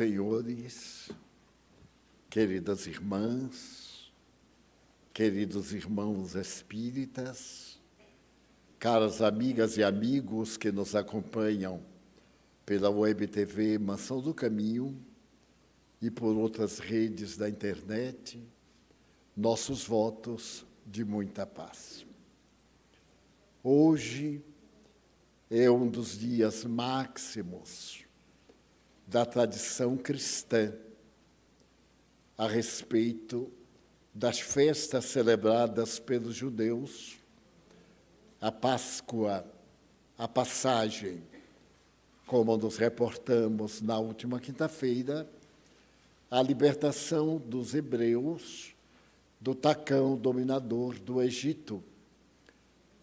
senhores, queridas irmãs, queridos irmãos espíritas, caras amigas e amigos que nos acompanham pela Web TV Mansão do Caminho e por outras redes da internet, nossos votos de muita paz. Hoje é um dos dias máximos da tradição cristã a respeito das festas celebradas pelos judeus, a Páscoa, a passagem, como nos reportamos na última quinta-feira, a libertação dos hebreus do tacão dominador do Egito.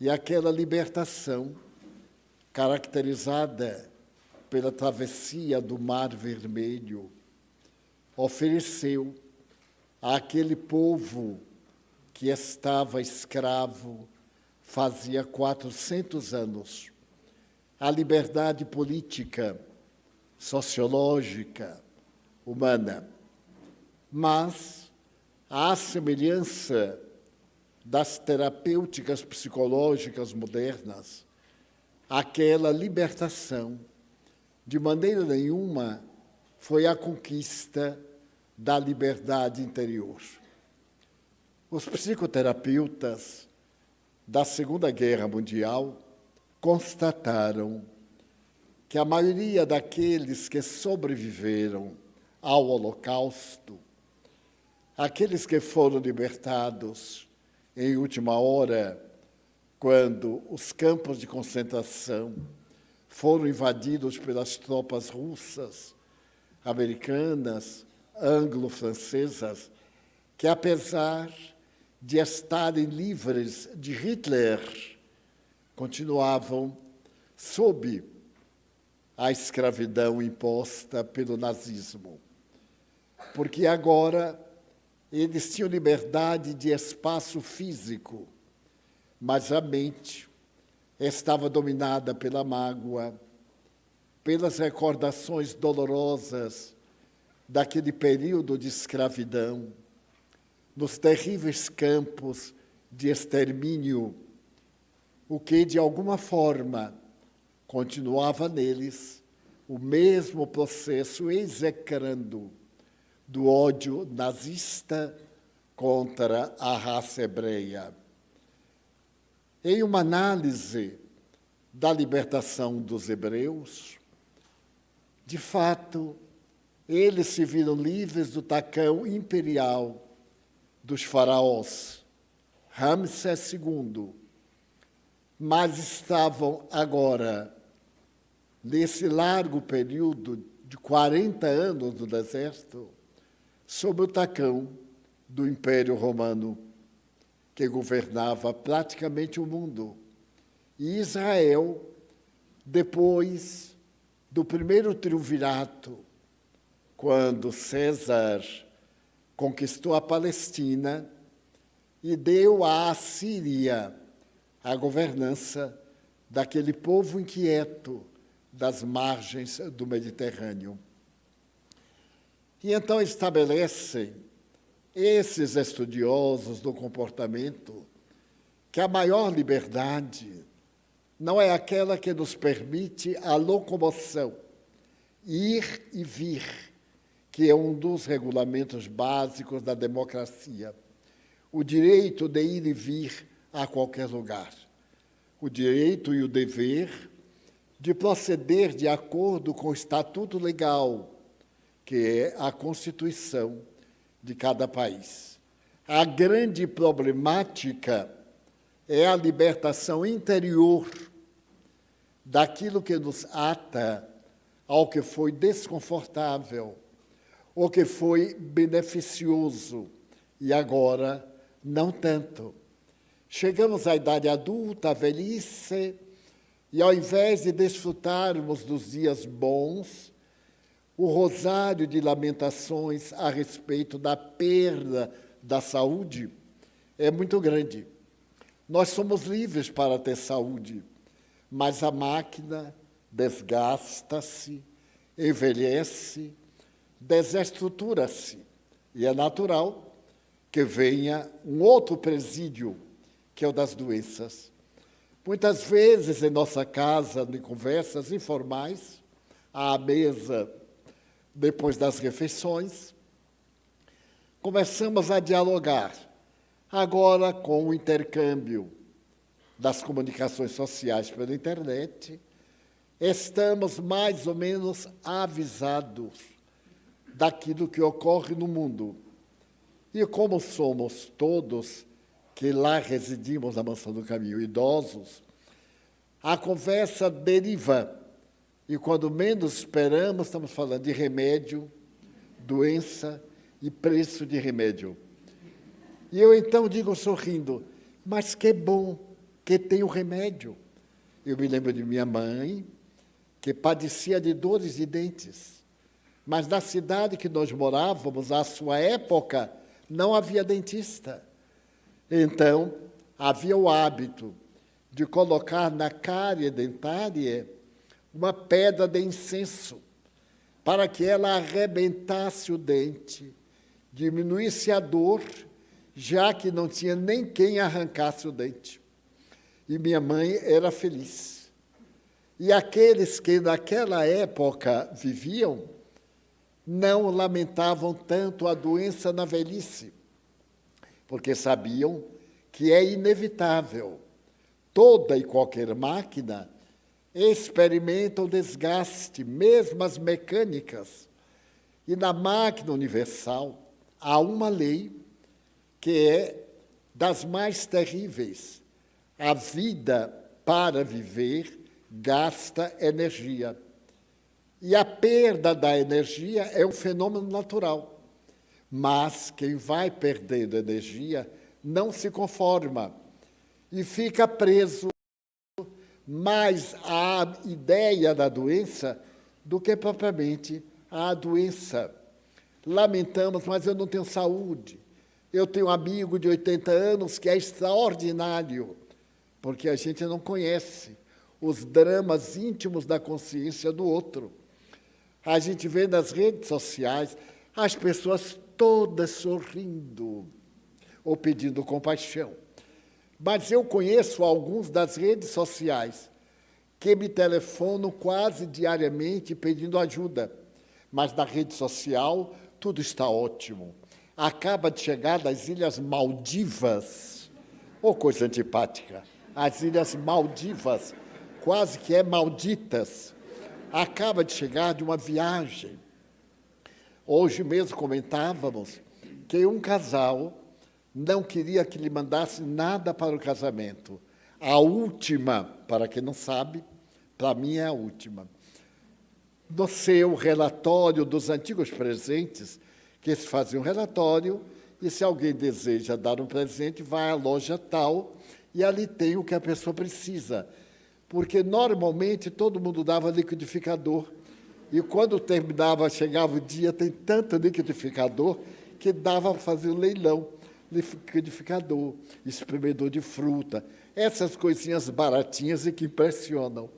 E aquela libertação, caracterizada pela travessia do Mar Vermelho, ofereceu àquele povo que estava escravo fazia 400 anos a liberdade política, sociológica, humana. Mas, à semelhança das terapêuticas psicológicas modernas, aquela libertação, de maneira nenhuma, foi a conquista da liberdade interior. Os psicoterapeutas da Segunda Guerra Mundial constataram que a maioria daqueles que sobreviveram ao Holocausto, aqueles que foram libertados em última hora, quando os campos de concentração foram invadidos pelas tropas russas, americanas, anglo-francesas, que, apesar de estarem livres de Hitler, continuavam sob a escravidão imposta pelo nazismo. Porque agora eles tinham liberdade de espaço físico, mas a mente estava dominada pela mágoa, pelas recordações dolorosas daquele período de escravidão, nos terríveis campos de extermínio, o que, de alguma forma, continuava neles o mesmo processo execrando do ódio nazista contra a raça hebreia. Em uma análise da libertação dos hebreus, de fato, eles se viram livres do tacão imperial dos faraós, Ramsés II, mas estavam agora, nesse largo período de 40 anos no deserto, sob o tacão do Império Romano, que governava praticamente o mundo. E Israel, depois do primeiro triunvirato, quando César conquistou a Palestina e deu à Assíria a governança daquele povo inquieto das margens do Mediterrâneo. E então estabelecem esses estudiosos do comportamento que a maior liberdade não é aquela que nos permite a locomoção, ir e vir, que é um dos regulamentos básicos da democracia. O direito de ir e vir a qualquer lugar. O direito e o dever de proceder de acordo com o estatuto legal, que é a Constituição de cada país. A grande problemática é a libertação interior daquilo que nos ata ao que foi desconfortável, ou que foi beneficioso, e agora não tanto. Chegamos à idade adulta, à velhice, e ao invés de desfrutarmos dos dias bons, o rosário de lamentações a respeito da perda da saúde é muito grande. Nós somos livres para ter saúde, mas a máquina desgasta-se, envelhece, desestrutura-se. E é natural que venha um outro presídio, que é o das doenças. Muitas vezes, em nossa casa, em conversas informais, à mesa, depois das refeições, começamos a dialogar. Agora, com o intercâmbio das comunicações sociais pela internet, estamos mais ou menos avisados daquilo que ocorre no mundo. E como somos todos que lá residimos na Mansão do Caminho, idosos, a conversa deriva. E quando menos esperamos, estamos falando de remédio, doença e preço de remédio. E eu então digo sorrindo, mas que bom que tem o remédio. Eu me lembro de minha mãe, que padecia de dores de dentes. Mas na cidade que nós morávamos, à sua época, não havia dentista. Então, havia o hábito de colocar na cárie dentária uma pedra de incenso, para que ela arrebentasse o dente, diminuísse a dor, já que não tinha nem quem arrancasse o dente. E minha mãe era feliz. E aqueles que naquela época viviam não lamentavam tanto a doença na velhice, porque sabiam que é inevitável. Toda e qualquer máquina experimenta o desgaste, mesmo as mecânicas. E na máquina universal há uma lei que é das mais terríveis. A vida, para viver, gasta energia. E a perda da energia é um fenômeno natural. Mas quem vai perdendo energia não se conforma e fica preso mais à ideia da doença do que propriamente à doença. Lamentamos, mas eu não tenho saúde. Eu tenho um amigo de 80 anos que é extraordinário, porque a gente não conhece os dramas íntimos da consciência do outro. A gente vê nas redes sociais as pessoas todas sorrindo ou pedindo compaixão. Mas eu conheço alguns das redes sociais que me telefonam quase diariamente pedindo ajuda. Mas na rede social tudo está ótimo. Acaba de chegar das Ilhas Maldivas, ou coisa antipática, as Ilhas Maldivas, quase que é malditas. Acaba de chegar de uma viagem. Hoje mesmo comentávamos que um casal não queria que lhe mandasse nada para o casamento. A última, para quem não sabe, para mim é a última. No seu relatório dos antigos presentes, que se fazia um relatório, e se alguém deseja dar um presente, vai à loja tal, e ali tem o que a pessoa precisa. Porque normalmente todo mundo dava liquidificador. E quando terminava, chegava o dia, tem tanto liquidificador que dava para fazer um leilão. Liquidificador, espremedor de fruta, essas coisinhas baratinhas e que impressionam.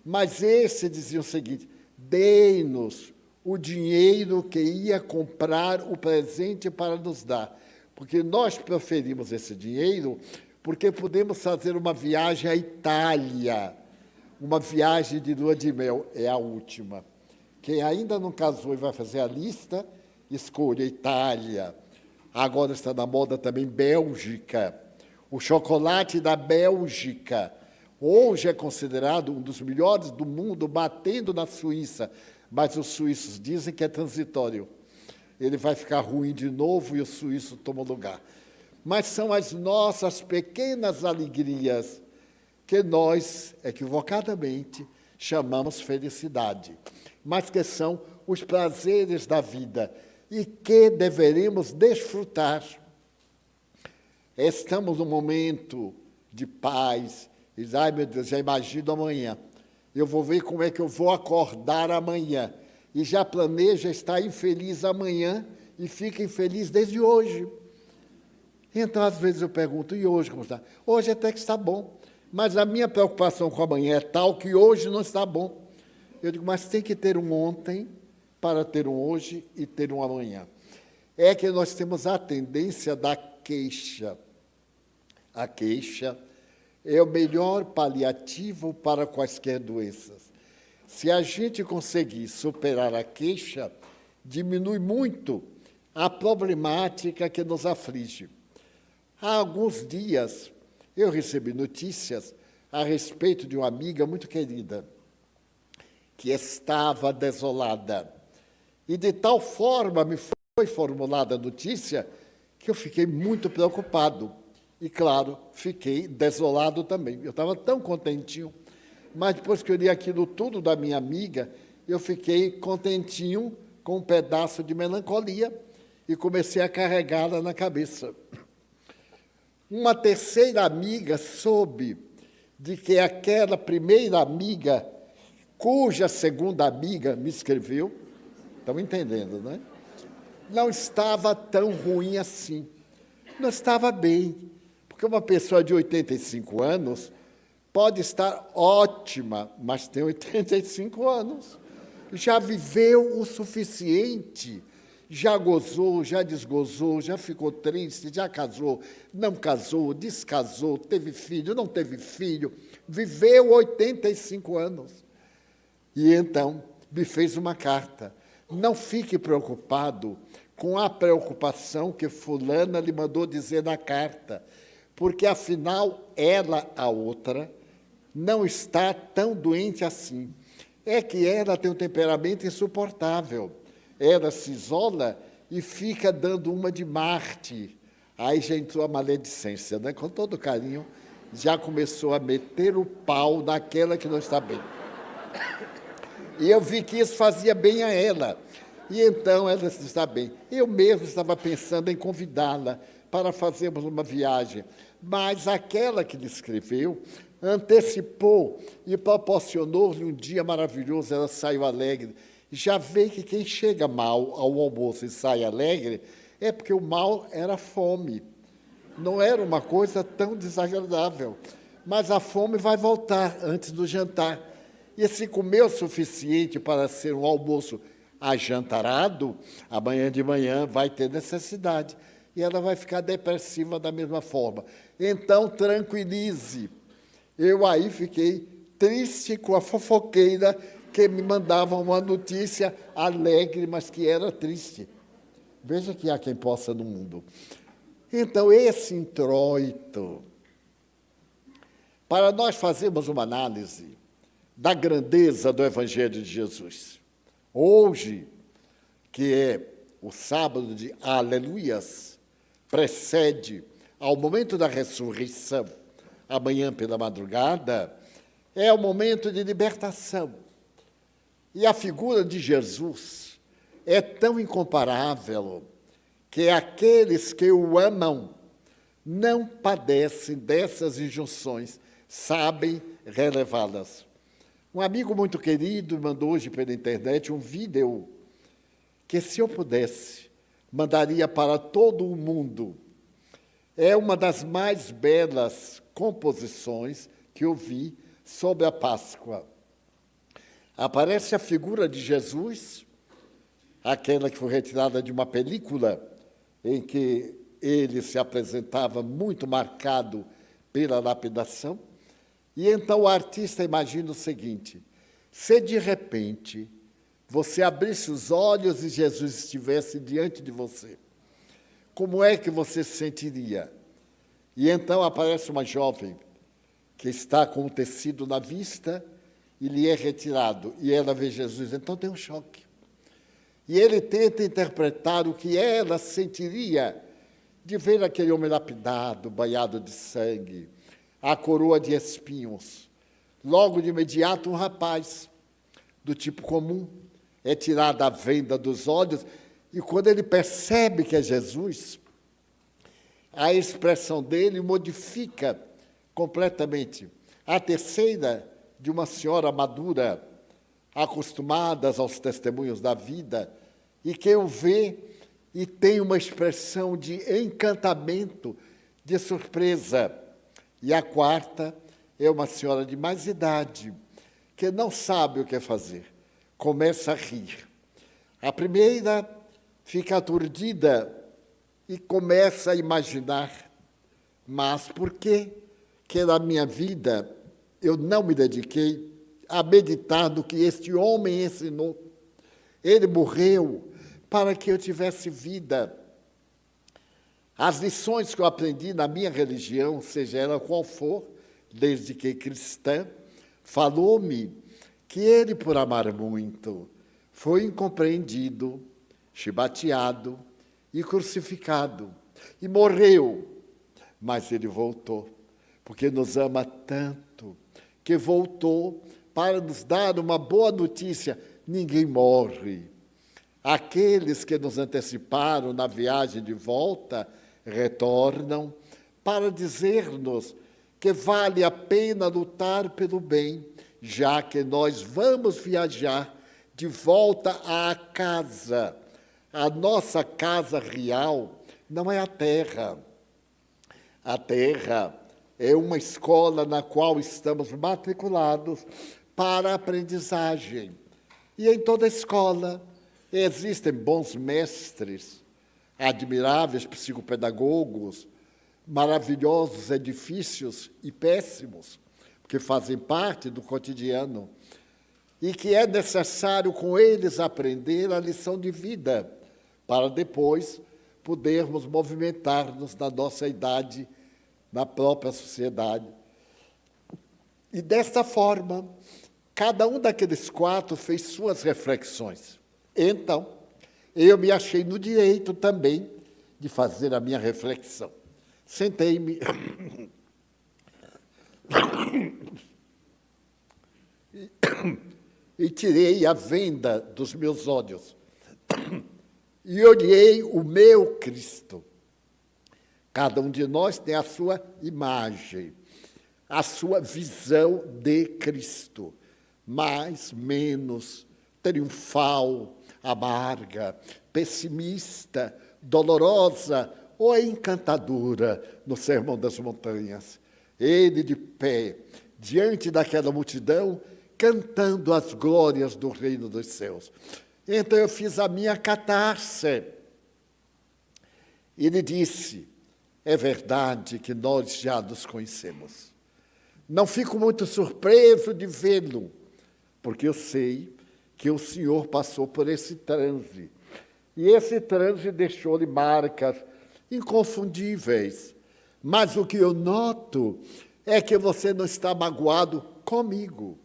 Mas esse dizia o seguinte: dei-nos o dinheiro que ia comprar o presente para nos dar, porque nós preferimos esse dinheiro porque podemos fazer uma viagem à Itália, uma viagem de lua de mel, é a última. Quem ainda não casou e vai fazer a lista, escolha Itália. Agora está na moda também Bélgica. O chocolate da Bélgica hoje é considerado um dos melhores do mundo, batendo na Suíça. Mas os suíços dizem que é transitório. Ele vai ficar ruim de novo e o suíço toma lugar. Mas são as nossas pequenas alegrias que nós, equivocadamente, chamamos felicidade, mas que são os prazeres da vida e que deveremos desfrutar. Estamos num momento de paz. E diz, ai meu Deus, já imagino amanhã. Eu vou ver como é que eu vou acordar amanhã. E já planeja estar infeliz amanhã e fica infeliz desde hoje. Então, às vezes eu pergunto, e hoje como está? Hoje até que está bom. Mas a minha preocupação com amanhã é tal que hoje não está bom. Eu digo, mas tem que ter um ontem para ter um hoje e ter um amanhã. É que nós temos a tendência da queixa. A queixa é o melhor paliativo para quaisquer doenças. Se a gente conseguir superar a queixa, diminui muito a problemática que nos aflige. Há alguns dias, eu recebi notícias a respeito de uma amiga muito querida, que estava desolada. E de tal forma me foi formulada a notícia que eu fiquei muito preocupado. E, claro, fiquei desolado também. Eu estava tão contentinho, mas depois que eu li aquilo tudo da minha amiga, eu fiquei contentinho com um pedaço de melancolia e comecei a carregá-la na cabeça. Uma terceira amiga soube de que aquela primeira amiga, cuja segunda amiga me escreveu, estão entendendo, né? Não estava tão ruim assim. Não estava bem. Porque uma pessoa de 85 anos pode estar ótima, mas tem 85 anos. Já viveu o suficiente, já gozou, já desgozou, já ficou triste, já casou, não casou, descasou, teve filho, não teve filho, viveu 85 anos. E então me fez uma carta. Não fique preocupado com a preocupação que fulana lhe mandou dizer na carta, porque, afinal, ela, a outra, não está tão doente assim. É que ela tem um temperamento insuportável. Ela se isola e fica dando uma de Marte. Aí já entrou a maledicência, né? Com todo carinho, já começou a meter o pau naquela que não está bem. E eu vi que isso fazia bem a ela. E então ela está bem. Eu mesmo estava pensando em convidá-la para fazermos uma viagem, mas aquela que lhe escreveu antecipou e proporcionou-lhe um dia maravilhoso. Ela saiu alegre. Já vê que quem chega mal ao almoço e sai alegre é porque o mal era fome. Não era uma coisa tão desagradável. Mas a fome vai voltar antes do jantar. E se comeu o suficiente para ser um almoço ajantarado, amanhã de manhã vai ter necessidade. E ela vai ficar depressiva da mesma forma. Então, tranquilize. Eu aí fiquei triste com a fofoqueira que me mandava uma notícia alegre, mas que era triste. Veja que há quem possa no mundo. Então, esse introito, para nós fazermos uma análise da grandeza do Evangelho de Jesus. Hoje, que é o sábado de Aleluias, precede ao momento da ressurreição, amanhã pela madrugada, é o momento de libertação. E a figura de Jesus é tão incomparável que aqueles que o amam não padecem dessas injunções, sabem relevá-las. Um amigo muito querido mandou hoje pela internet um vídeo que, se eu pudesse, mandaria para todo o mundo. É uma das mais belas composições que eu vi sobre a Páscoa. Aparece a figura de Jesus, aquela que foi retirada de uma película em que ele se apresentava muito marcado pela lapidação. E então o artista imagina o seguinte: se de repente você abrisse os olhos e Jesus estivesse diante de você, como é que você se sentiria? E então aparece uma jovem que está com um tecido na vista e lhe é retirado, e ela vê Jesus, então tem um choque. E ele tenta interpretar o que ela sentiria de ver aquele homem lapidado, banhado de sangue, a coroa de espinhos. Logo de imediato, um rapaz do tipo comum é tirado a venda dos olhos, e quando ele percebe que é Jesus, a expressão dele modifica completamente. A terceira, de uma senhora madura, acostumada aos testemunhos da vida, e que o vê e tem uma expressão de encantamento, de surpresa. E a quarta é uma senhora de mais idade, que não sabe o que fazer, começa a rir. A primeira fica aturdida e começa a imaginar, mas por que na minha vida eu não me dediquei a meditar no que este homem ensinou? Ele morreu para que eu tivesse vida. As lições que eu aprendi na minha religião, seja ela qual for, desde que cristã, falou-me que ele, por amar muito, foi incompreendido, chibateado e crucificado, e morreu. Mas ele voltou, porque nos ama tanto, que voltou para nos dar uma boa notícia: ninguém morre. Aqueles que nos anteciparam na viagem de volta retornam para dizer-nos que vale a pena lutar pelo bem, já que nós vamos viajar de volta à casa. A nossa casa real não é a terra. A terra é uma escola na qual estamos matriculados para a aprendizagem. E em toda escola existem bons mestres, admiráveis psicopedagogos, maravilhosos edifícios e péssimos, que fazem parte do cotidiano, e que é necessário com eles aprender a lição de vida, para depois podermos movimentar-nos na nossa idade, na própria sociedade. E desta forma, cada um daqueles quatro fez suas reflexões. Então, eu me achei no direito também de fazer a minha reflexão. Sentei-me e tirei a venda dos meus olhos e olhei o meu Cristo. Cada um de nós tem a sua imagem, a sua visão de Cristo, mais, menos, triunfal, amarga, pessimista, dolorosa ou encantadora no Sermão das Montanhas. Ele de pé, diante daquela multidão, cantando as glórias do reino dos céus. Então eu fiz a minha catarse. Ele disse: é verdade que nós já nos conhecemos. Não fico muito surpreso de vê-lo, porque eu sei que o Senhor passou por esse transe. E esse transe deixou-lhe marcas inconfundíveis. Mas o que eu noto é que você não está magoado comigo,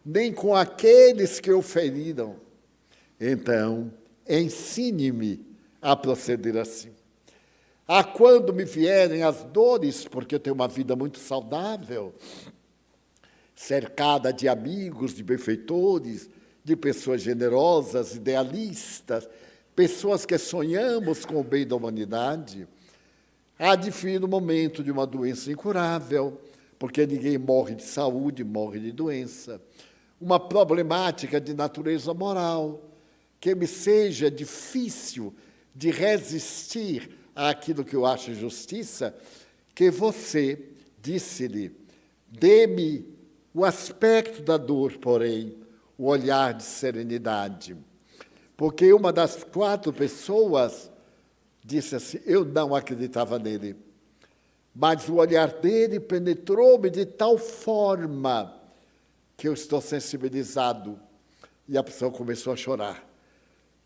nem com aqueles que o feriram. Então, ensine-me a proceder assim. A quando me vierem as dores, porque eu tenho uma vida muito saudável, cercada de amigos, de benfeitores, de pessoas generosas, idealistas, pessoas que sonhamos com o bem da humanidade, há de vir o momento de uma doença incurável, porque ninguém morre de saúde, morre de doença, uma problemática de natureza moral, que me seja difícil de resistir àquilo que eu acho justiça, que você, disse-lhe, dê-me o aspecto da dor, porém, o olhar de serenidade. Porque uma das quatro pessoas disse assim: eu não acreditava nele, mas o olhar dele penetrou-me de tal forma que eu estou sensibilizado. E a pessoa começou a chorar.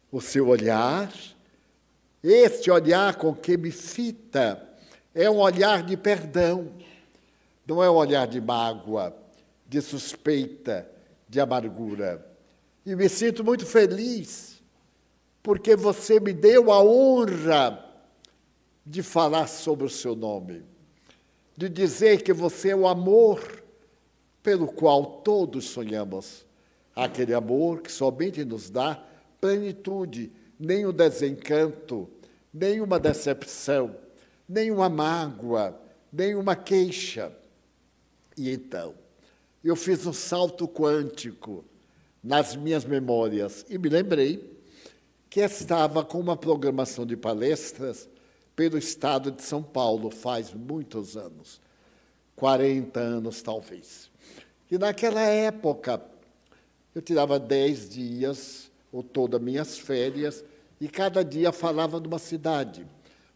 O seu olhar, este olhar com que me fita, é um olhar de perdão, não é um olhar de mágoa, de suspeita, de amargura. E me sinto muito feliz, porque você me deu a honra de falar sobre o seu nome, de dizer que você é o amor pelo qual todos sonhamos, aquele amor que somente nos dá plenitude, nem um desencanto, nem uma decepção, nem uma mágoa, nem uma queixa. E então, eu fiz um salto quântico nas minhas memórias e me lembrei que estava com uma programação de palestras pelo estado de São Paulo faz muitos anos, 40 anos talvez. E naquela época, eu tirava 10 dias ou todas minhas férias, e cada dia falava de uma cidade.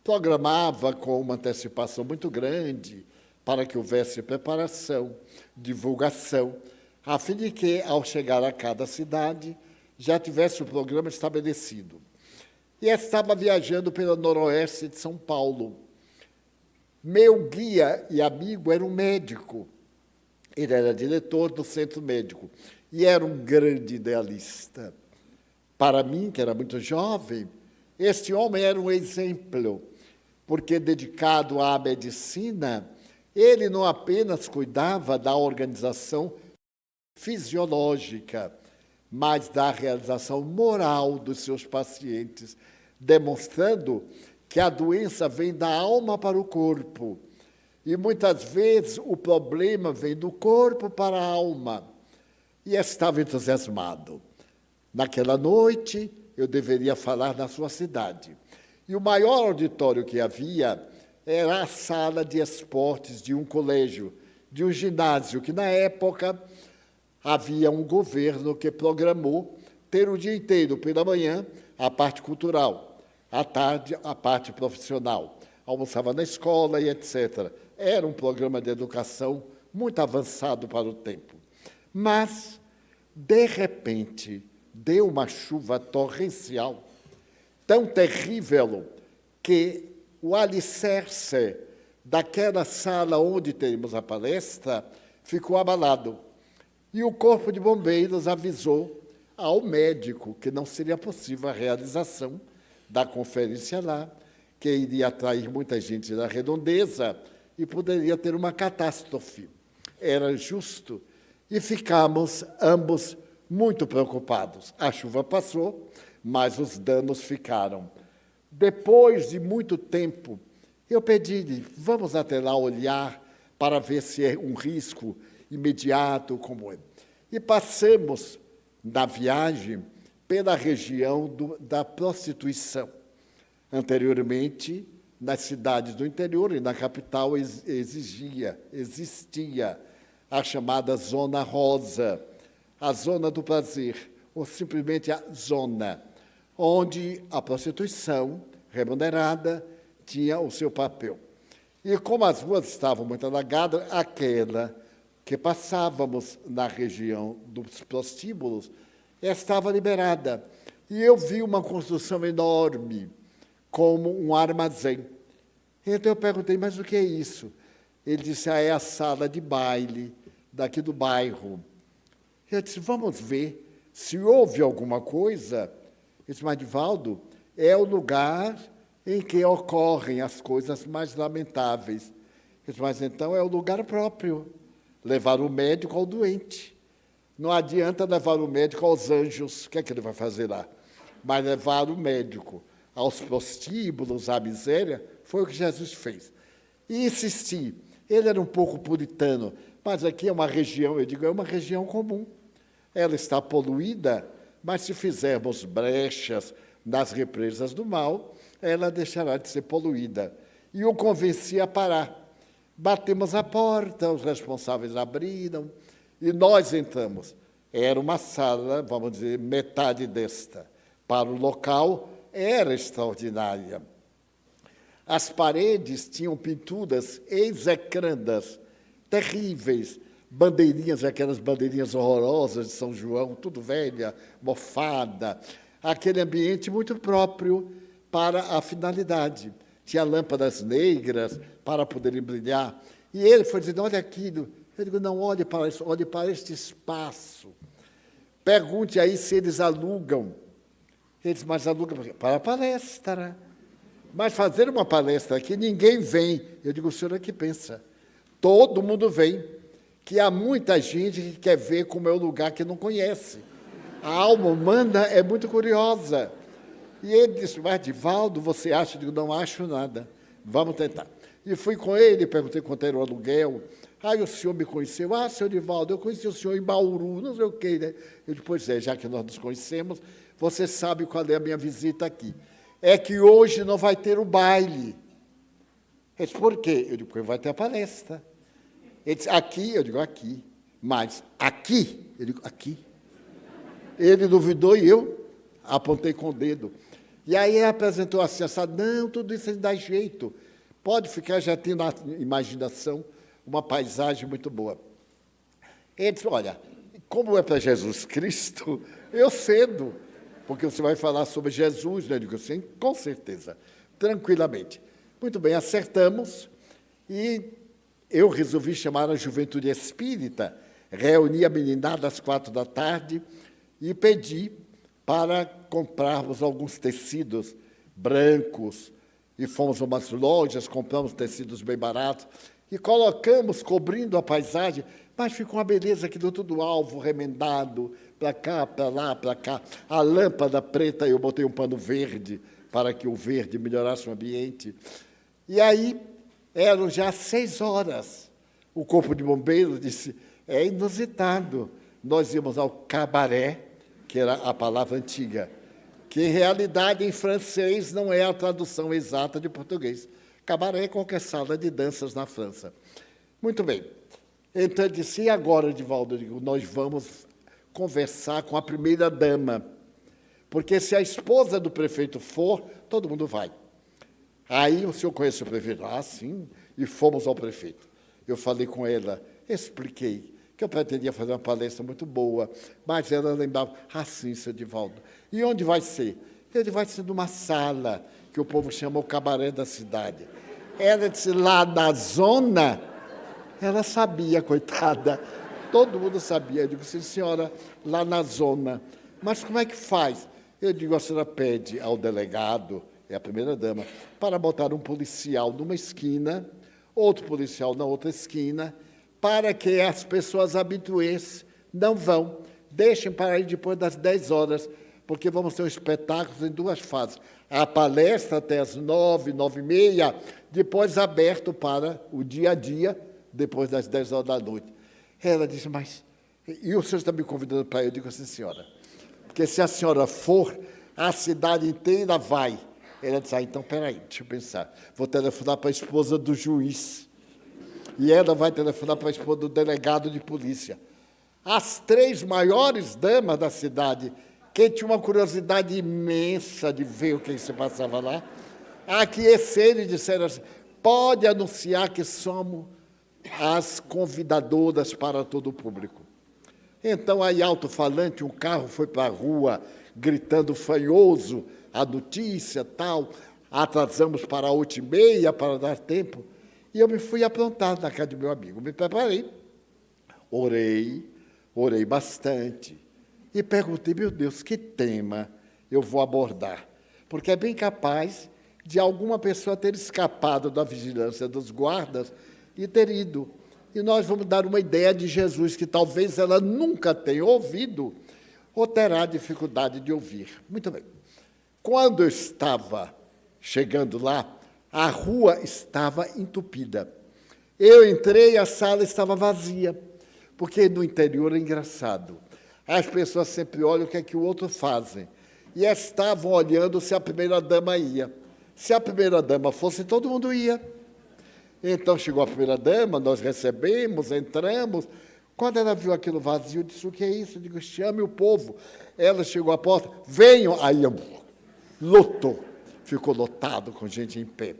Programava com uma antecipação muito grande para que houvesse preparação, divulgação, a fim de que, ao chegar a cada cidade, já tivesse o programa estabelecido. E estava viajando pelo noroeste de São Paulo. Meu guia e amigo era um médico. Ele era diretor do centro médico e era um grande idealista. Para mim, que era muito jovem, este homem era um exemplo, porque, dedicado à medicina, ele não apenas cuidava da organização fisiológica, mas da realização moral dos seus pacientes, demonstrando que a doença vem da alma para o corpo. E, muitas vezes, o problema vem do corpo para a alma. E estava entusiasmado. Naquela noite, eu deveria falar na sua cidade. E o maior auditório que havia era a sala de esportes de um colégio, de um ginásio, que, na época, havia um governo que programou ter o dia inteiro, pela manhã, a parte cultural, à tarde, a parte profissional. Almoçava na escola e etc. Era um programa de educação muito avançado para o tempo. Mas, de repente, deu uma chuva torrencial, tão terrível, que o alicerce daquela sala onde teríamos a palestra ficou abalado. E o Corpo de Bombeiros avisou ao médico que não seria possível a realização da conferência lá, que iria atrair muita gente da redondeza e poderia ter uma catástrofe. Era justo. E ficamos ambos muito preocupados. A chuva passou, mas os danos ficaram. Depois de muito tempo, eu pedi-lhe, vamos até lá olhar para ver se é um risco imediato como é. E passamos, na viagem, pela região da prostituição. Anteriormente, nas cidades do interior e na capital existia a chamada Zona Rosa, a Zona do Prazer, ou simplesmente a Zona, onde a prostituição remunerada tinha o seu papel. E como as ruas estavam muito alagadas, aquela que passávamos na região dos prostíbulos estava liberada. E eu vi uma construção enorme, como um armazém. Então eu perguntei, mas o que é isso? Ele disse, é a sala de baile daqui do bairro. Eu disse, vamos ver se houve alguma coisa. Ele disse, mas, Divaldo, é o lugar em que ocorrem as coisas mais lamentáveis. Eu disse, mas então é o lugar próprio, levar o médico ao doente. Não adianta levar o médico aos anjos, o que é que ele vai fazer lá? Mas levar o médico aos prostíbulos, à miséria, foi o que Jesus fez. E insisti. Ele era um pouco puritano, mas aqui é uma região, eu digo, é uma região comum. Ela está poluída, mas se fizermos brechas nas represas do mal, ela deixará de ser poluída. E o convenci a parar. Batemos a porta, os responsáveis abriram, e nós entramos. Era uma sala, vamos dizer, metade desta. Para o local, era extraordinária. As paredes tinham pinturas execrandas, terríveis, bandeirinhas, aquelas bandeirinhas horrorosas de São João, tudo velha, mofada, aquele ambiente muito próprio para a finalidade. Tinha lâmpadas negras para poderem brilhar. E ele foi dizendo, olha aquilo. Eu digo, não, olhe para isso, olhe para este espaço. Pergunte aí se eles alugam. Eles, mas alugam para a palestra. Mas fazer uma palestra aqui, ninguém vem. Eu digo, o senhor é que pensa. Todo mundo vem. Que há muita gente que quer ver como é o lugar que não conhece. A alma humana é muito curiosa. E ele disse, mas, Divaldo, você acha? Eu digo, não acho nada. Vamos tentar. E fui com ele, perguntei quanto era o aluguel. O senhor me conheceu? Senhor Divaldo, eu conheci o senhor em Bauru, não sei o quê, né? Eu disse, pois é, já que nós nos conhecemos, você sabe qual é a minha visita aqui. É que hoje não vai ter o baile. Ele disse, por quê? Eu digo, porque vai ter a palestra. Ele disse, aqui? Eu digo, aqui. Mas, aqui? Eu digo, aqui. Ele duvidou e eu, Apontei com o dedo. E aí ele apresentou assim, não, tudo isso dá jeito. Pode ficar, já tem na imaginação uma paisagem muito boa. Ele disse, olha, como é para Jesus Cristo, eu cedo, porque você vai falar sobre Jesus, né? Eu digo assim, com certeza, tranquilamente. Muito bem, acertamos, e eu resolvi chamar a juventude espírita, reuni a meninada às 4 da tarde e pedi para comprarmos alguns tecidos brancos, e fomos a umas lojas, compramos tecidos bem baratos, e colocamos, cobrindo a paisagem, mas ficou uma beleza aqui do tudo alvo, remendado, para cá, para lá, para cá. A lâmpada preta, eu botei um pano verde, para que o verde melhorasse o ambiente. E aí, eram já 6 horas. O corpo de bombeiros disse, é inusitado. Nós íamos ao cabaré, que era a palavra antiga, que, em realidade, em francês, não é a tradução exata de português. Cabaré é qualquer sala de danças na França. Muito bem. Então, eu disse, e agora, Edivaldo? Eu digo, nós vamos conversar com a primeira-dama, porque se a esposa do prefeito for, todo mundo vai. Aí o senhor conhece o prefeito? Ah, sim, e fomos ao prefeito. Eu falei com ela, expliquei que eu pretendia fazer uma palestra muito boa, mas ela lembrava, sim, seu Edivaldo, e onde vai ser? Ele vai ser numa sala que o povo chama o cabaré da cidade. Ela disse, lá na zona, ela sabia, coitada, todo mundo sabia. Eu digo, sim, senhora, lá na zona. Mas como é que faz? Eu digo, a senhora pede ao delegado, é a primeira-dama, para botar um policial numa esquina, outro policial na outra esquina, para que as pessoas habituês não vão. Deixem para ir depois das 10 horas, porque vamos ter um espetáculo em 2 fases. A palestra até as 9, 9h30, depois aberto para o dia a dia, depois das 10 horas da noite. Ela disse, mas... E o senhor está me convidando para ir? Eu digo assim, senhora, porque se a senhora for, a cidade inteira vai. Ela disse, então, peraí, deixa eu pensar. Vou telefonar para a esposa do juiz. E ela vai telefonar para a esposa do delegado de polícia. As 3 maiores damas da cidade, que tinham uma curiosidade imensa de ver o que se passava lá, aqueceram e disseram assim, pode anunciar que somos as convidadoras para todo o público. Então, aí, alto-falante, um carro foi para a rua, gritando fanhoso, a notícia, tal, atrasamos para 8h30 para dar tempo, e eu me fui aprontar na casa do meu amigo, me preparei, orei bastante, e perguntei, meu Deus, que tema eu vou abordar? Porque é bem capaz de alguma pessoa ter escapado da vigilância dos guardas e ter ido. E nós vamos dar uma ideia de Jesus que talvez ela nunca tenha ouvido ou terá dificuldade de ouvir. Muito bem. Quando eu estava chegando lá, a rua estava entupida. Eu entrei, a sala estava vazia, porque no interior é engraçado. As pessoas sempre olham o que é que o outro fazem. E estavam olhando se a primeira-dama ia. Se a primeira-dama fosse, todo mundo ia. Então, chegou a primeira-dama, nós recebemos, entramos. Quando ela viu aquilo vazio, disse, o que é isso? Eu digo, chame o povo. Ela chegou à porta, venham. Aí, lotou. Ficou lotado com gente em pé.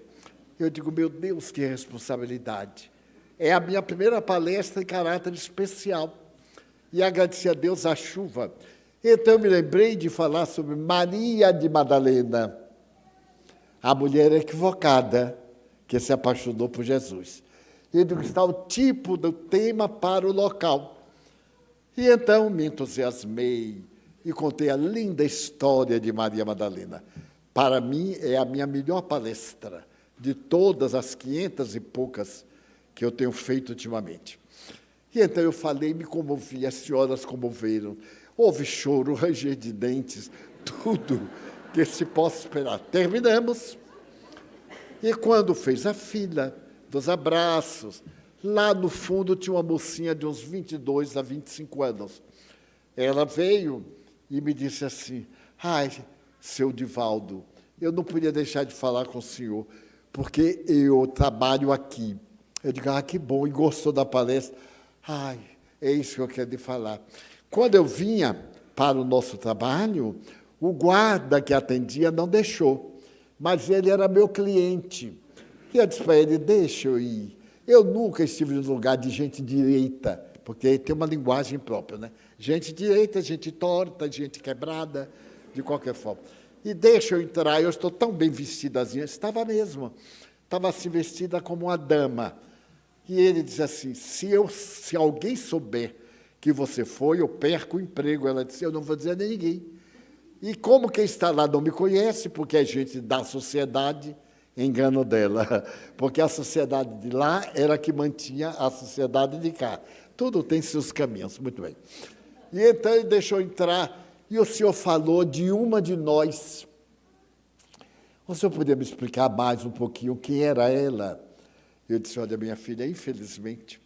Eu digo, meu Deus, que responsabilidade. É a minha primeira palestra em caráter especial. E agradeci a Deus a chuva. Então, eu me lembrei de falar sobre Maria de Madalena, a mulher equivocada que se apaixonou por Jesus. Eu digo, está o tipo do tema para o local. E então me entusiasmei e contei a linda história de Maria Madalena. Para mim, é a minha melhor palestra de todas as 500 e poucas que eu tenho feito ultimamente. E então eu falei, me comovi, as senhoras comoveram. Houve choro, ranger de dentes, tudo que se possa esperar. Terminamos. E quando fez a fila dos abraços, lá no fundo tinha uma mocinha de uns 22 a 25 anos. Ela veio e me disse assim, seu Divaldo, eu não podia deixar de falar com o senhor, porque eu trabalho aqui. Eu digo, que bom, e gostou da palestra? É isso que eu quero lhe falar. Quando eu vinha para o nosso trabalho, O guarda que atendia não deixou, mas ele era meu cliente. E eu disse para ele, deixa eu ir. Eu nunca estive no lugar de gente direita, porque tem uma linguagem própria, né? Gente direita, gente torta, gente quebrada, de qualquer forma. E deixa eu entrar, eu estou tão bem vestidazinha. Estava mesmo. Estava assim vestida como uma dama. E ele disse assim, se alguém souber que você foi, eu perco o emprego. Ela disse, eu não vou dizer a ninguém. E como quem está lá não me conhece, porque é gente da sociedade, engano dela. Porque a sociedade de lá era que mantinha a sociedade de cá. Tudo tem seus caminhos, muito bem. E então ele deixou entrar, e o senhor falou de uma de nós. O senhor poderia me explicar mais um pouquinho quem era ela? Eu disse, olha, minha filha, infelizmente,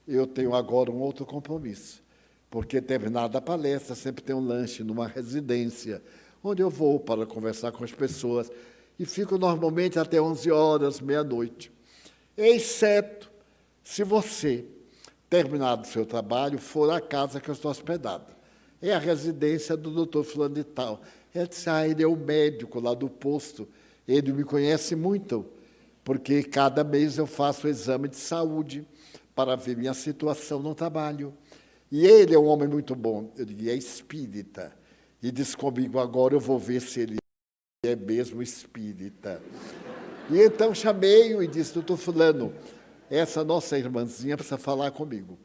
eu tenho agora um outro compromisso, porque terminada a palestra, sempre tem um lanche numa residência, onde eu vou para conversar com as pessoas, e fico normalmente até 11 horas, meia-noite. Exceto se você, terminado o seu trabalho, for à casa que eu estou hospedado. É a residência do doutor fulano de tal. Ele disse, ele é o médico lá do posto, ele me conhece muito, porque cada mês eu faço o exame de saúde para ver minha situação no trabalho. E ele é um homem muito bom. Eu digo, é espírita. E disse comigo, agora eu vou ver se ele é mesmo espírita. E então chamei-o e disse, doutor fulano, essa nossa irmãzinha precisa falar comigo.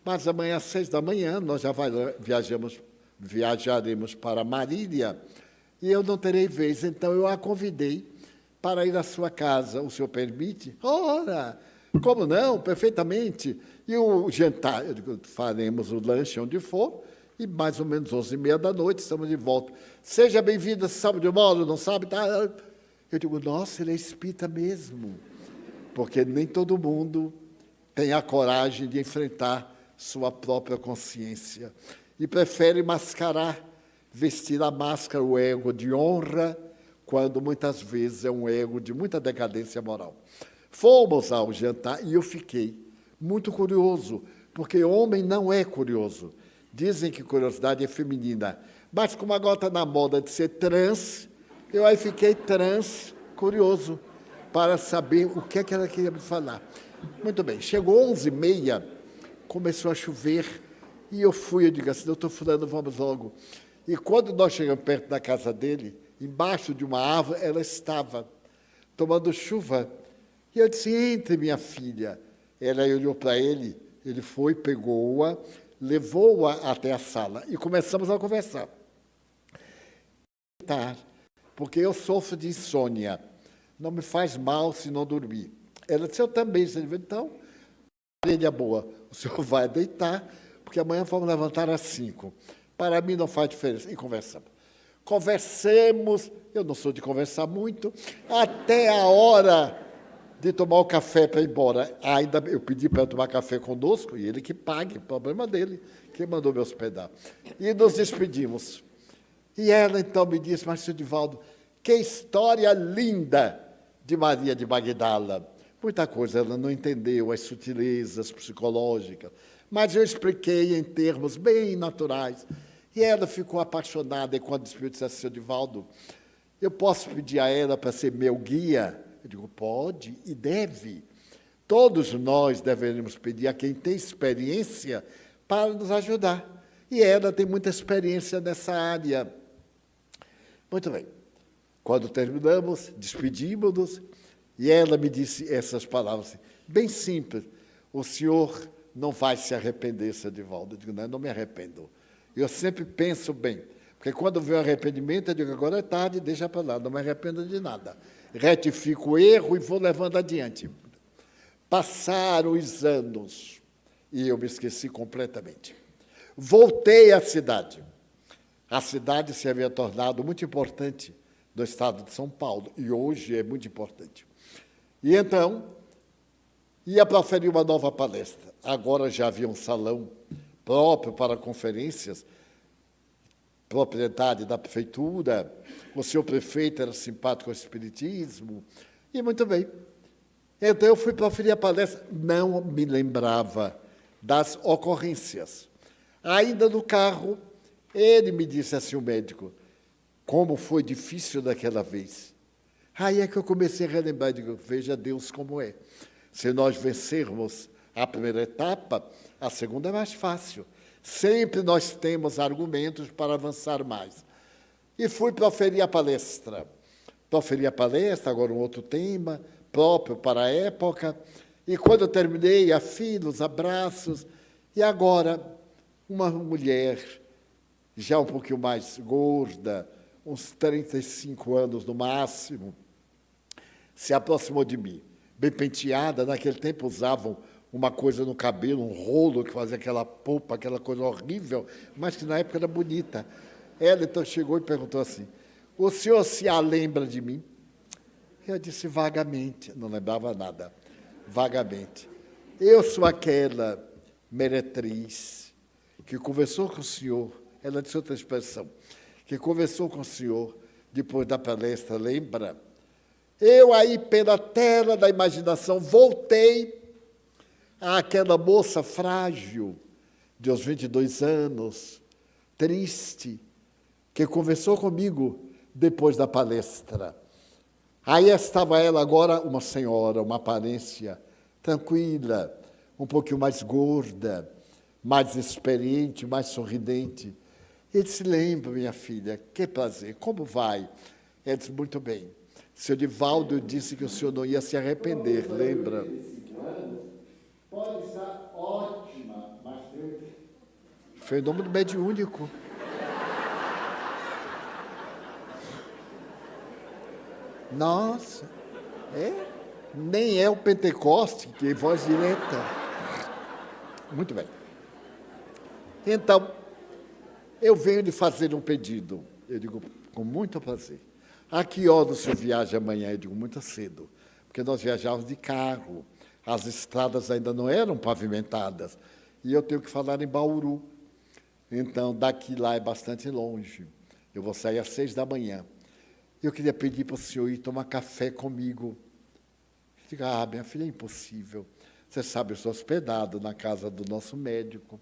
Mas amanhã, às 6 da manhã, nós já viajaremos para Marília, e eu não terei vez, então eu a convidei para ir à sua casa. O senhor permite? Ora, como não? Perfeitamente. E o jantar, eu digo, faremos o lanche onde for, e mais ou menos 11h30 estamos de volta. Seja bem-vinda, sabe de modo, não sabe? Tá? Eu digo, nossa, ele é espírita mesmo, porque nem todo mundo tem a coragem de enfrentar sua própria consciência e prefere mascarar, vestir a máscara, o ego de honra, quando muitas vezes é um ego de muita decadência moral. Fomos ao jantar e eu fiquei muito curioso, porque homem não é curioso. Dizem que curiosidade é feminina, mas como agora está na moda de ser trans, eu aí fiquei curioso, para saber o que é que ela queria me falar. Muito bem, chegou 11h30, começou a chover, e eu digo assim, doutor fulano, vamos logo. E quando nós chegamos perto da casa dele, embaixo de uma árvore, ela estava tomando chuva. E eu disse, entre, minha filha. Ela olhou para ele, ele foi, pegou-a, levou-a até a sala, e começamos a conversar. Porque eu sofro de insônia. Não me faz mal se não dormir. Ela disse, eu também. Então, orelha boa, o senhor vai deitar, porque amanhã vamos levantar às 5. Para mim não faz diferença. E conversamos. Conversemos, eu não sou de conversar muito, até a hora de tomar o café para ir embora. Ainda eu pedi para tomar café conosco, e ele que pague, problema dele, que mandou me hospedar. E nos despedimos. E ela então me disse, mas, senhor Divaldo, que história linda de Maria de Magdala. Muita coisa ela não entendeu, as sutilezas psicológicas, mas eu expliquei em termos bem naturais. E ela ficou apaixonada, e quando disse assim, senhor Divaldo, eu posso pedir a ela para ser meu guia? Eu digo, pode e deve. Todos nós deveríamos pedir a quem tem experiência para nos ajudar. E ela tem muita experiência nessa área. Muito bem. Quando terminamos, despedimos-nos, e ela me disse essas palavras, bem simples, o senhor não vai se arrepender, senhor Divaldo. Eu digo, não, eu não me arrependo. Eu sempre penso bem, porque quando vem o arrependimento, eu digo, agora é tarde, deixa para lá, não me arrependo de nada. Retifico o erro e vou levando adiante. Passaram os anos e eu me esqueci completamente. Voltei à cidade. A cidade se havia tornado muito importante no estado de São Paulo, e hoje é muito importante. E então, ia proferir uma nova palestra. Agora já havia um salão próprio para conferências, propriedade da prefeitura, o senhor prefeito era simpático ao espiritismo, e muito bem. Então, eu fui proferir a palestra, não me lembrava das ocorrências. Ainda no carro, ele me disse assim, o médico, como foi difícil daquela vez. Aí é que eu comecei a relembrar, digo, veja Deus como é. Se nós vencermos a primeira etapa, a segunda é mais fácil. Sempre nós temos argumentos para avançar mais. E fui proferir a palestra. Proferi a palestra, agora um outro tema, próprio para a época. E quando eu terminei, a filha, os abraços. E agora, uma mulher, já um pouquinho mais gorda, uns 35 anos no máximo, se aproximou de mim, bem penteada. Naquele tempo usavam uma coisa no cabelo, um rolo que fazia aquela polpa, aquela coisa horrível, mas que na época era bonita. Ela então chegou e perguntou assim, o senhor se lembra de mim? Eu disse vagamente, não lembrava nada, vagamente. Eu sou aquela meretriz que conversou com o senhor, ela disse outra expressão, que conversou com o senhor depois da palestra, lembra? Eu aí, pela tela da imaginação, voltei àquela moça frágil, de uns 22 anos, triste, que conversou comigo depois da palestra. Aí estava ela agora, uma senhora, uma aparência tranquila, um pouquinho mais gorda, mais experiente, mais sorridente. Ele disse, lembra, minha filha, que prazer, como vai? Ela disse, muito bem. Seu Divaldo disse que o senhor não ia se arrepender, lembra? Pode estar ótima, mas fenômeno mediúnico. Nossa, nem é o Pentecoste, que é voz direta. Muito bem. Então, eu venho de fazer um pedido. Eu digo, com muito prazer. A que hora o senhor viaja amanhã? Eu digo, muito cedo, porque nós viajávamos de carro. As estradas ainda não eram pavimentadas. E eu tenho que falar em Bauru. Então, daqui lá é bastante longe. Eu vou sair às 6 da manhã. Eu queria pedir para o senhor ir tomar café comigo. Eu digo, minha filha, é impossível. Você sabe, eu sou hospedado na casa do nosso médico.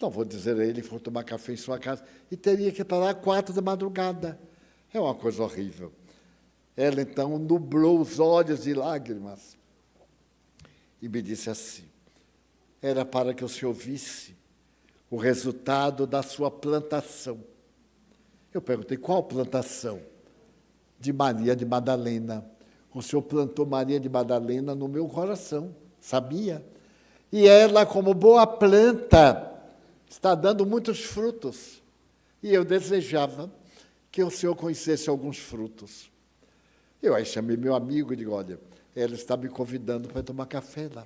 Não vou dizer a ele que for tomar café em sua casa. E teria que estar lá às 4 da madrugada. É uma coisa horrível. Ela, então, nublou os olhos de lágrimas e me disse assim, era para que o senhor visse o resultado da sua plantação. Eu perguntei, qual plantação? De Maria de Madalena. O senhor plantou Maria de Madalena no meu coração, sabia? E ela, como boa planta, está dando muitos frutos. E eu desejava que o senhor conhecesse alguns frutos. Eu aí chamei meu amigo e digo, olha, ela está me convidando para tomar café lá.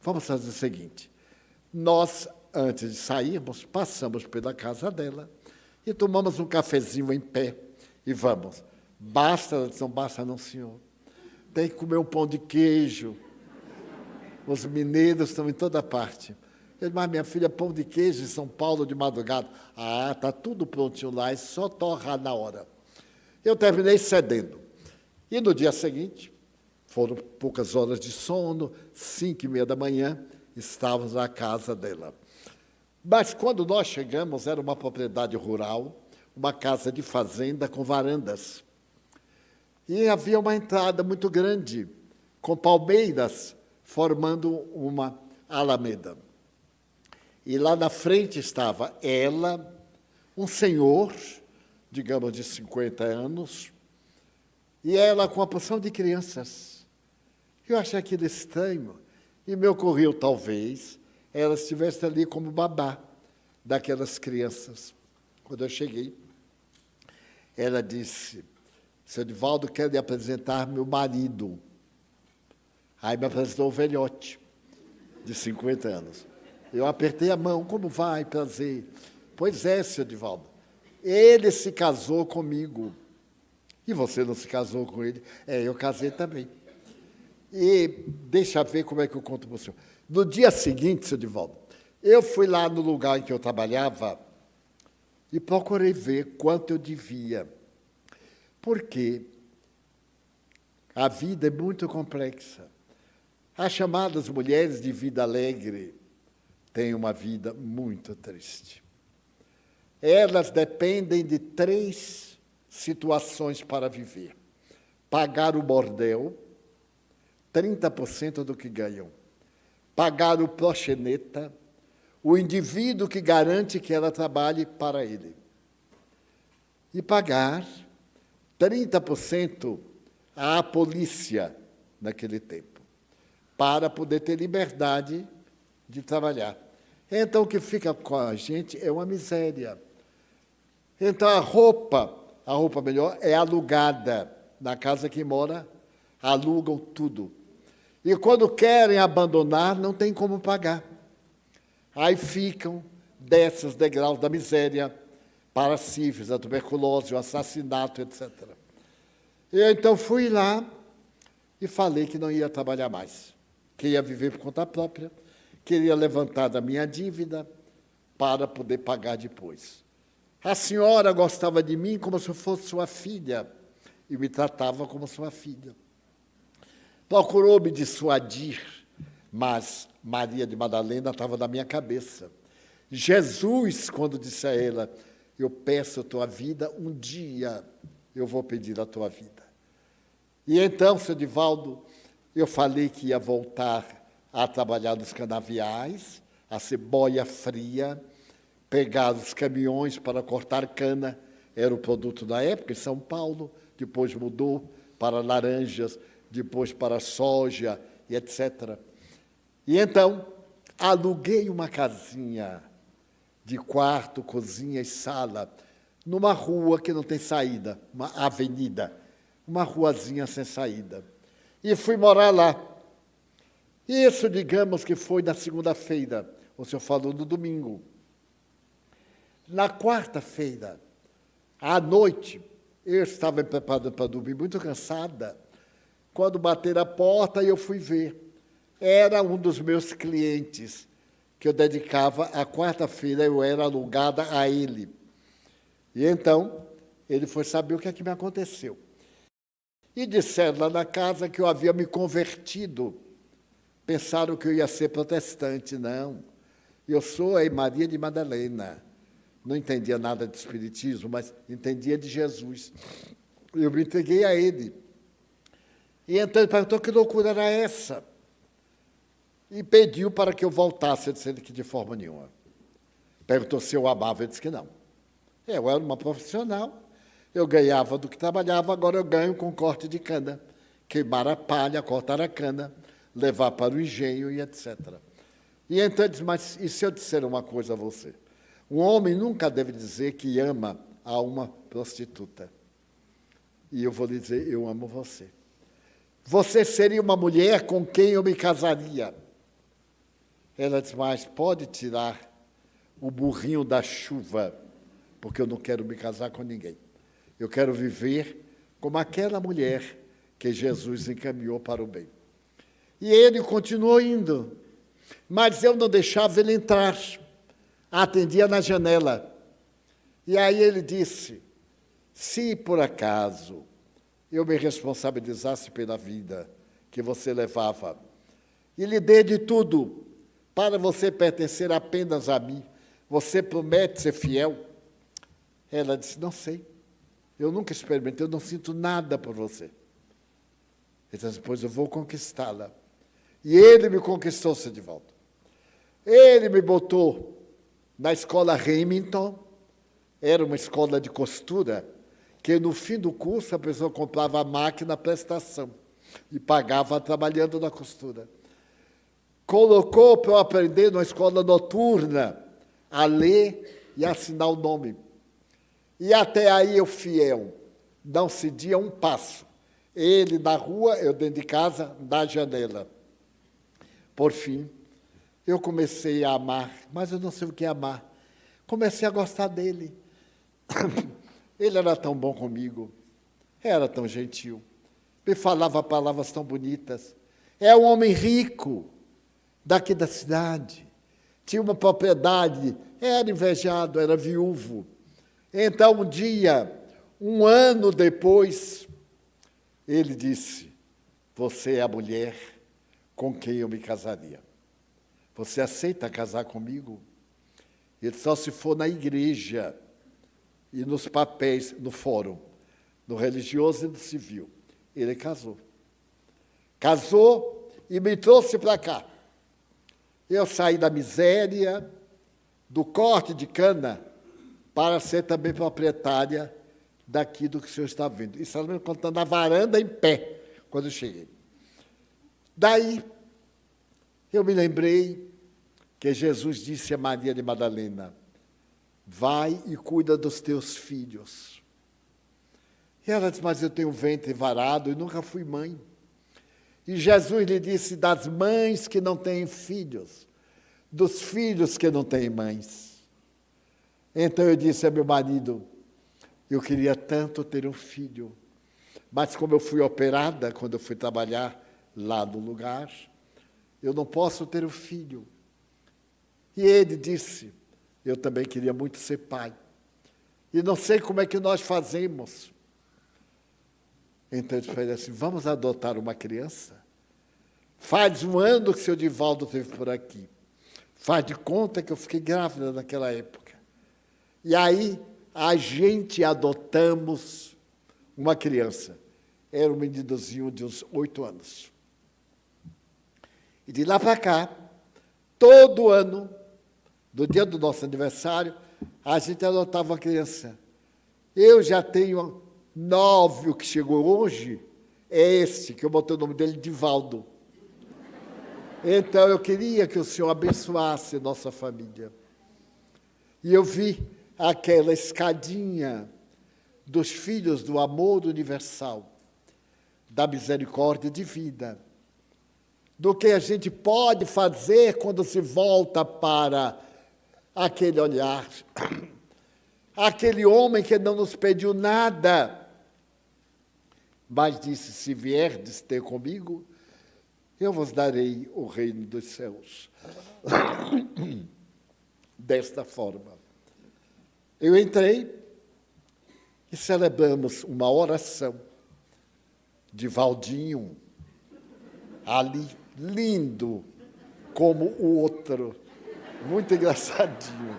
Vamos fazer o seguinte, nós, antes de sairmos, passamos pela casa dela e tomamos um cafezinho em pé e vamos. Basta? Ela disse, não basta não, senhor. Tem que comer um pão de queijo. Os mineiros estão em toda parte. Eu disse, mas minha filha, pão de queijo em São Paulo de madrugada. Está tudo prontinho lá, é só torrar na hora. Eu terminei cedendo. E no dia seguinte, foram poucas horas de sono, 5h30 estávamos na casa dela. Mas quando nós chegamos, era uma propriedade rural, uma casa de fazenda com varandas. E havia uma entrada muito grande, com palmeiras, formando uma alameda. E lá na frente estava ela, um senhor, digamos de 50 anos, e ela com uma porção de crianças. Eu achei aquilo estranho, e me ocorreu, talvez, ela estivesse ali como babá daquelas crianças. Quando eu cheguei, ela disse, seu Divaldo, quero lhe apresentar meu marido. Aí me apresentou o velhote, de 50 anos. Eu apertei a mão, como vai, prazer? Pois é, seu Divaldo, ele se casou comigo. E você não se casou com ele? Eu casei também. E deixa eu ver como é que eu conto para o senhor. No dia seguinte, seu Divaldo, eu fui lá no lugar em que eu trabalhava e procurei ver quanto eu devia. Porque a vida é muito complexa. As chamadas mulheres de vida alegre têm uma vida muito triste. Elas dependem de 3 situações para viver. Pagar o bordel, 30% do que ganham. Pagar o proxeneta, o indivíduo que garante que ela trabalhe para ele. E pagar 30% à polícia naquele tempo, para poder ter liberdade de trabalhar. Então, o que fica com a gente é uma miséria. Então, a roupa melhor, é alugada. Na casa que mora, alugam tudo. E quando querem abandonar, não tem como pagar. Aí ficam, descem os degraus da miséria para a sífilis, a tuberculose, o assassinato, etc. Eu, então, fui lá e falei que não ia trabalhar mais, que ia viver por conta própria, queria levantar da minha dívida para poder pagar depois. A senhora gostava de mim como se eu fosse sua filha e me tratava como sua filha. Procurou me dissuadir, mas Maria de Madalena estava na minha cabeça. Jesus, quando disse a ela, eu peço a tua vida, um dia eu vou pedir a tua vida. E então, seu Divaldo, eu falei que ia voltar a trabalhar nos canaviais, a ser boia fria, pegar os caminhões para cortar cana, era o produto da época, em São Paulo, depois mudou para laranjas, depois para soja, e etc. E então, aluguei uma casinha de quarto, cozinha e sala, numa rua que não tem saída, uma avenida, uma ruazinha sem saída. E fui morar lá. Isso, digamos que foi na segunda-feira, o senhor falou no domingo. Na quarta-feira, à noite, eu estava me preparando para dormir, muito cansada, quando bateram a porta e eu fui ver. Era um dos meus clientes, que eu dedicava a quarta-feira, eu era alugada a ele. E então, ele foi saber o que é que me aconteceu. E disseram lá na casa que eu havia me convertido. Pensaram que eu ia ser protestante. Não, eu sou a Maria de Madalena. Não entendia nada de espiritismo, mas entendia de Jesus. Eu me entreguei a ele. E então ele perguntou que loucura era essa. E pediu para que eu voltasse. Eu disse que de forma nenhuma. Perguntou se eu amava. Eu disse que não. Eu era uma profissional. Eu ganhava do que trabalhava, agora eu ganho com corte de cana. Queimar a palha, cortar a cana, levar para o engenho e etc. E então ele disse, mas e se eu disser uma coisa a você? Um homem nunca deve dizer que ama a uma prostituta. E eu vou lhe dizer, eu amo você. Você seria uma mulher com quem eu me casaria. Ela disse, mas pode tirar o burrinho da chuva, porque eu não quero me casar com ninguém. Eu quero viver como aquela mulher que Jesus encaminhou para o bem. E ele continuou indo, mas eu não deixava ele entrar. Atendia na janela. E aí ele disse, se por acaso eu me responsabilizasse pela vida que você levava e lhe dei de tudo para você pertencer apenas a mim, você promete ser fiel? Ela disse, não sei. Eu nunca experimentei, eu não sinto nada por você. Ele disse, pois eu vou conquistá-la. E ele me conquistou, seu Divaldo. Ele me botou na escola Remington, era uma escola de costura, que no fim do curso a pessoa comprava a máquina à prestação e pagava trabalhando na costura. Colocou para eu aprender numa escola noturna a ler e assinar o nome. E até aí eu fiel, não cedia um passo. Ele na rua, eu dentro de casa, na janela. Por fim, eu comecei a amar, mas eu não sei o que é amar. Comecei a gostar dele. Ele era tão bom comigo, era tão gentil, me falava palavras tão bonitas. É um homem rico, daqui da cidade, tinha uma propriedade, era invejado, era viúvo. Então, um dia, um ano depois, ele disse, você é a mulher com quem eu me casaria. Você aceita casar comigo? Ele só se for na igreja e nos papéis, no fórum. no religioso e no civil. Ele casou. Casou e me trouxe para cá. Eu saí da miséria, do corte de cana, para ser também proprietária daqui do que o senhor está vendo. Isso ela me contando na varanda em pé, quando eu cheguei. Daí, eu me lembrei que Jesus disse a Maria de Madalena: vai e cuida dos teus filhos. E ela disse: mas eu tenho ventre varado e nunca fui mãe. E Jesus lhe disse: das mães que não têm filhos, dos filhos que não têm mães. Então eu disse a meu marido: eu queria tanto ter um filho, mas como eu fui operada quando eu fui trabalhar lá no lugar, eu não posso ter um filho. E ele disse: eu também queria muito ser pai. E não sei como é que nós fazemos. Então eu disse para ele assim: vamos adotar uma criança? Faz um ano que o seu Divaldo esteve por aqui. Faz de conta que eu fiquei grávida naquela época. E aí a gente adotamos uma criança. Era um meninozinho de uns 8 anos. E de lá para cá, todo ano, do dia do nosso aniversário, a gente adotava uma criança. Eu já tenho 9, o que chegou hoje é esse, que eu botei o nome dele, Divaldo. Então, eu queria que o Senhor abençoasse nossa família. E eu vi aquela escadinha dos filhos do amor universal, da misericórdia divina, do que a gente pode fazer quando se volta para aquele olhar, aquele homem que não nos pediu nada, mas disse: se vierdes ter comigo, eu vos darei o reino dos céus. Desta forma, eu entrei e celebramos uma oração de Valdinho, ali, lindo como o outro, muito engraçadinho.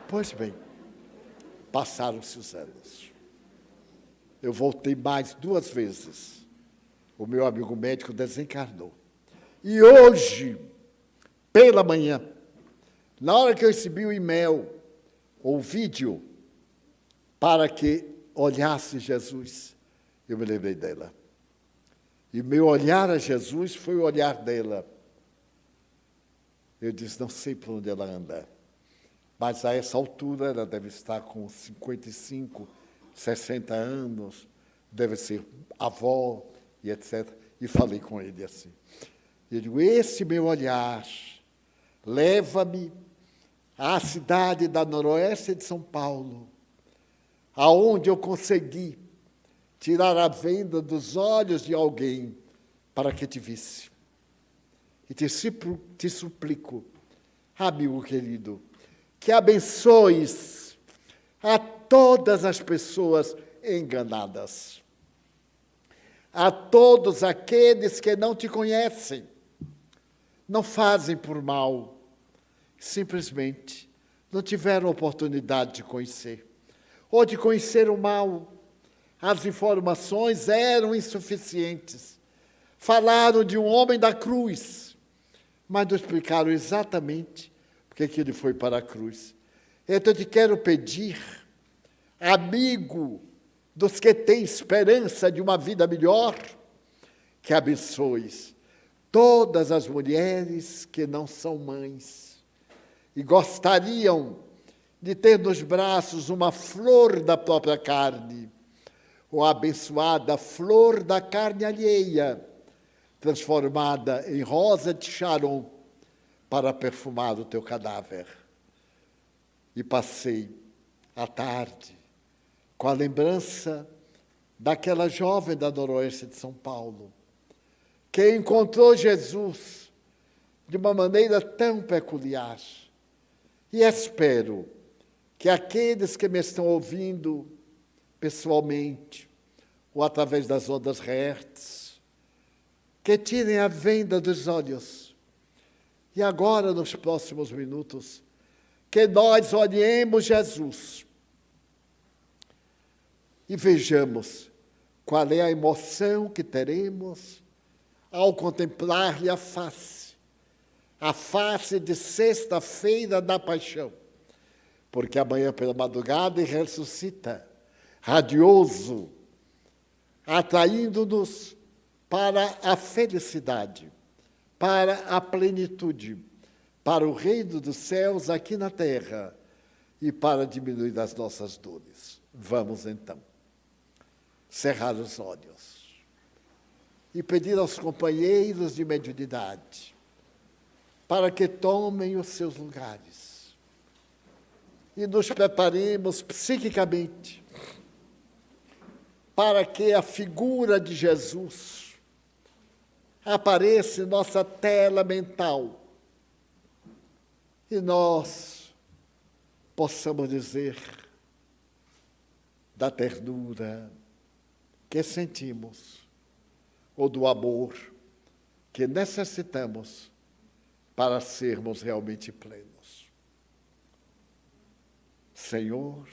Pois bem, passaram-se os anos. Eu voltei mais 2 vezes. O meu amigo médico desencarnou. E hoje, pela manhã, na hora que eu recebi o e-mail, ou vídeo, para que olhasse Jesus, eu me lembrei dela. E meu olhar a Jesus foi o olhar dela. Eu disse: não sei por onde ela anda, mas a essa altura ela deve estar com 55, 60 anos, deve ser avó, e etc. E falei com ele assim. Eu digo: esse meu olhar leva-me à cidade da noroeste de São Paulo, aonde eu consegui tirar a venda dos olhos de alguém para que te visse. E te suplico, amigo querido, que abençoes a todas as pessoas enganadas, a todos aqueles que não te conhecem, não fazem por mal, simplesmente não tiveram oportunidade de conhecer, ou de conhecer o mal. As informações eram insuficientes. Falaram de um homem da cruz, mas não explicaram exatamente porque que ele foi para a cruz. Então, eu te quero pedir, amigo dos que têm esperança de uma vida melhor, que abençoes todas as mulheres que não são mães e gostariam de ter nos braços uma flor da própria carne, ou a abençoada flor da carne alheia, transformada em rosa de Sharon para perfumar o teu cadáver. E passei a tarde com a lembrança daquela jovem da noroeste de São Paulo, que encontrou Jesus de uma maneira tão peculiar. E espero que aqueles que me estão ouvindo pessoalmente, ou através das ondas Hertz, que tirem a venda dos olhos. E agora, nos próximos minutos, que nós olhemos Jesus e vejamos qual é a emoção que teremos ao contemplar-lhe a face de sexta-feira da paixão, porque amanhã pela madrugada ele ressuscita, radioso, atraindo-nos para a felicidade, para a plenitude, para o reino dos céus aqui na terra e para diminuir as nossas dores. Vamos então cerrar os olhos e pedir aos companheiros de mediunidade para que tomem os seus lugares e nos preparemos psiquicamente para que a figura de Jesus apareça em nossa tela mental e nós possamos dizer da ternura que sentimos ou do amor que necessitamos para sermos realmente plenos. Senhor,